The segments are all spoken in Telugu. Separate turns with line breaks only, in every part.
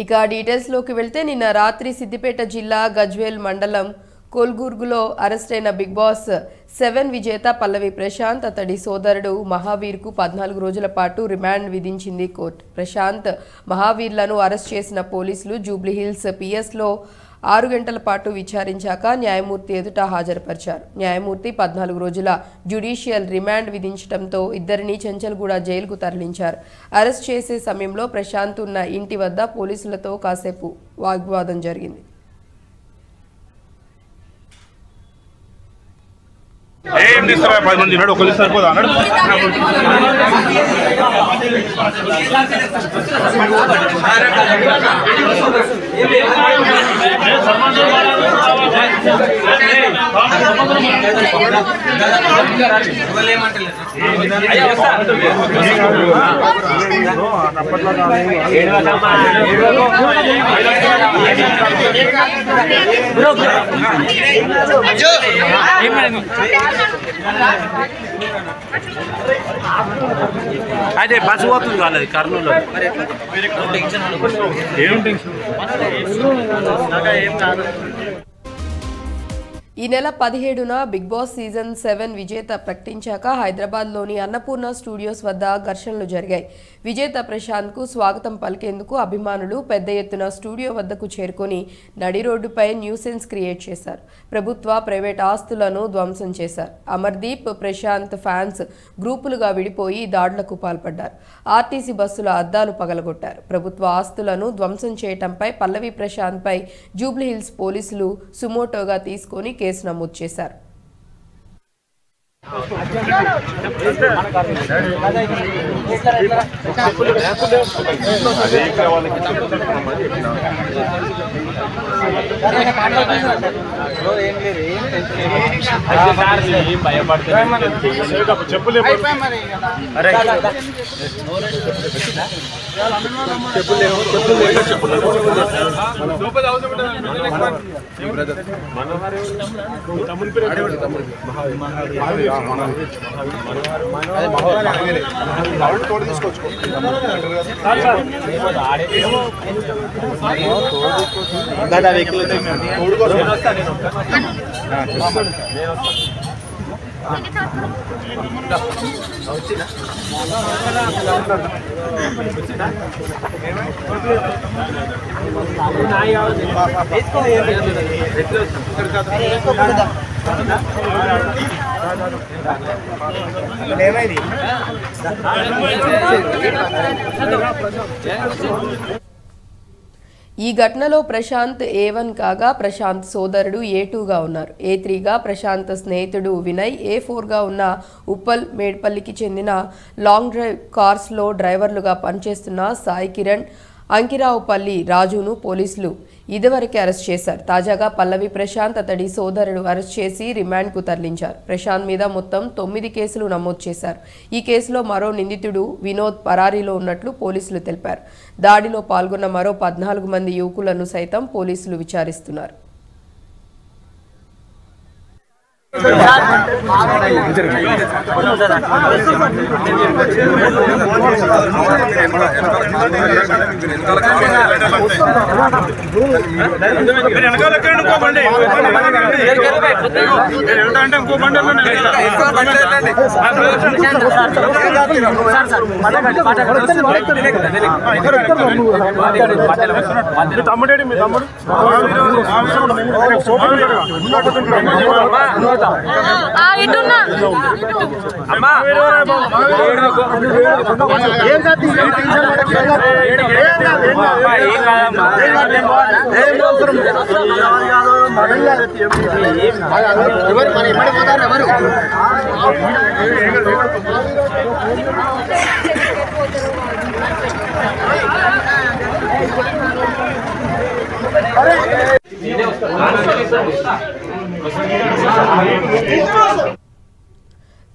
ఇక డీటెయిల్స్లోకి వెళ్తే నిన్న రాత్రి సిద్దిపేట జిల్లా గజ్వేల్ మండలం కోల్గుర్గులో అరెస్ట్ అయిన బిగ్ బాస్ 7 విజేత పల్లవి ప్రశాంత్ అతడి సోదరుడు మహావీర్కు 14 రోజుల పాటు రిమాండ్ విధించింది కోర్టు. ప్రశాంత్ మహావీర్లను అరెస్ట్ చేసిన పోలీసులు జూబ్లీహిల్స్ పిఎస్లో 6 గంటల పాటు విచారించాక న్యాయమూర్తి ఎదుట హాజరుపరిచారు. న్యాయమూర్తి 14 రోజుల జ్యుడిషియల్ రిమాండ్ విధించడంతో ఇద్దరిని చెంచల్గూడ జైలుకు తరలించారు. అరెస్ట్ చేసే సమయంలో ప్రశాంత్ ఉన్న ఇంటి వద్ద పోలీసులతో కాసేపు వాగ్వాదం జరిగింది.
ఏం తీస్తారా 10 మంది ఉన్నాడు ఒకళ్ళు సరిపోదా అన్నాడు.
అదే బస్సు పోతుంది కాలేదు కర్నూలు
ఈ నెల 17న బిగ్ బాస్ సీజన్ 7 విజేత ప్రకటించాక హైదరాబాద్లోని అన్నపూర్ణ స్టూడియోస్ వద్ద ఘర్షణలు జరిగాయి. విజేత ప్రశాంత్కు స్వాగతం పలికేందుకు అభిమానులు పెద్ద ఎత్తున స్టూడియో వద్దకు చేరుకొని నడి రోడ్డుపై న్యూసెన్స్ క్రియేట్ చేశారు. ప్రభుత్వ ప్రైవేట్ ఆస్తులను ధ్వంసం చేశారు. అమర్దీప్ ప్రశాంత్ ఫ్యాన్స్ గ్రూపులుగా విడిపోయి దాడులకు పాల్పడ్డారు. ఆర్టీసీ బస్సుల అద్దాలు పగలగొట్టారు. ప్రభుత్వ ఆస్తులను ధ్వంసం చేయటంపై పల్లవి ప్రశాంత్పై జూబ్లీహిల్స్ పోలీసులు సుమోటోగా తీసుకొని కేసు నమోదు చేశారు. ఈ ఘటనలో ప్రశాంత్ A1 కాగా ప్రశాంత్ సోదరుడు A2గా ఉన్నారు. A3గా ప్రశాంత్ స్నేహితుడు వినయ్, A4గా ఉన్న ఉప్పల్ మేడ్పల్లికి చెందిన లాంగ్ డ్రైవ్ కార్స్లో డ్రైవర్లుగా పనిచేస్తున్న సాయి కిరణ్, అంకిరావుపల్లి రాజును పోలీసులు ఇదివరకే అరెస్ట్ చేశారు. తాజాగా పల్లవి ప్రశాంత్ అతడి సోదరుడు అరెస్ట్ చేసి రిమాండ్కు తరలించారు. ప్రశాంత్ మీద మొత్తం 9 కేసులు నమోదు చేశారు. ఈ కేసులో మరో నిందితుడు వినోద్ పరారీలో ఉన్నట్లు పోలీసులు తెలిపారు. దాడిలో పాల్గొన్న మరో 14 మంది యువకులను సైతం పోలీసులు విచారిస్తున్నారు.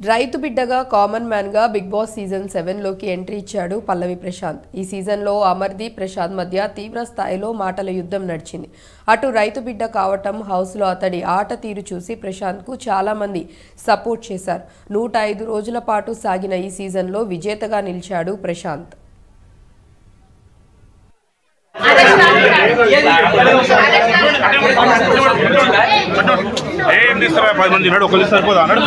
రైతు బిడ్డగా కామన్ మ్యాన్గా బిగ్ బాస్ సీజన్ 7లోకి ఎంట్రీ ఇచ్చాడు పల్లవి ప్రశాంత్. ఈ సీజన్లో అమర్దీప్ ప్రశాంత్ మధ్య తీవ్ర స్థాయిలో మాటల యుద్ధం నడిచింది. అటు రైతు బిడ్డ కావటం, హౌస్లో అతడి ఆట తీరు చూసి ప్రశాంత్కు చాలామంది సపోర్ట్ చేశారు. 105 రోజుల పాటు సాగిన ఈ సీజన్లో విజేతగా నిలిచాడు ప్రశాంత్.
ఏం తీస్తారా 10 మంది ఉన్నాడు ఒకళ్ళు సరిపోదా అన్నాడు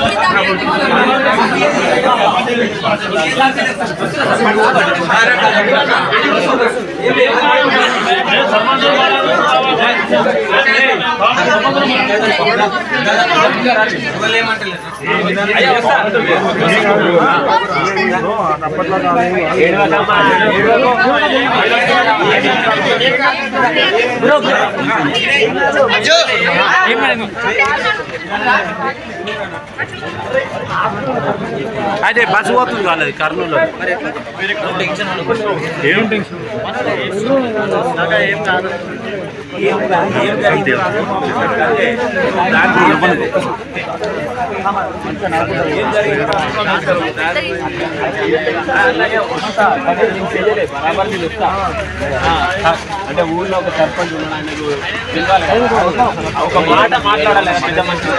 అదే బస్సు పోతుంది కాలేదు కర్నూలు ఏం టెన్షన్
అంటే ఊళ్ళో ఒక సర్పంచ్ ఉన్నాడు ఒక మాట మాట్లాడాలి పెద్ద మనిషి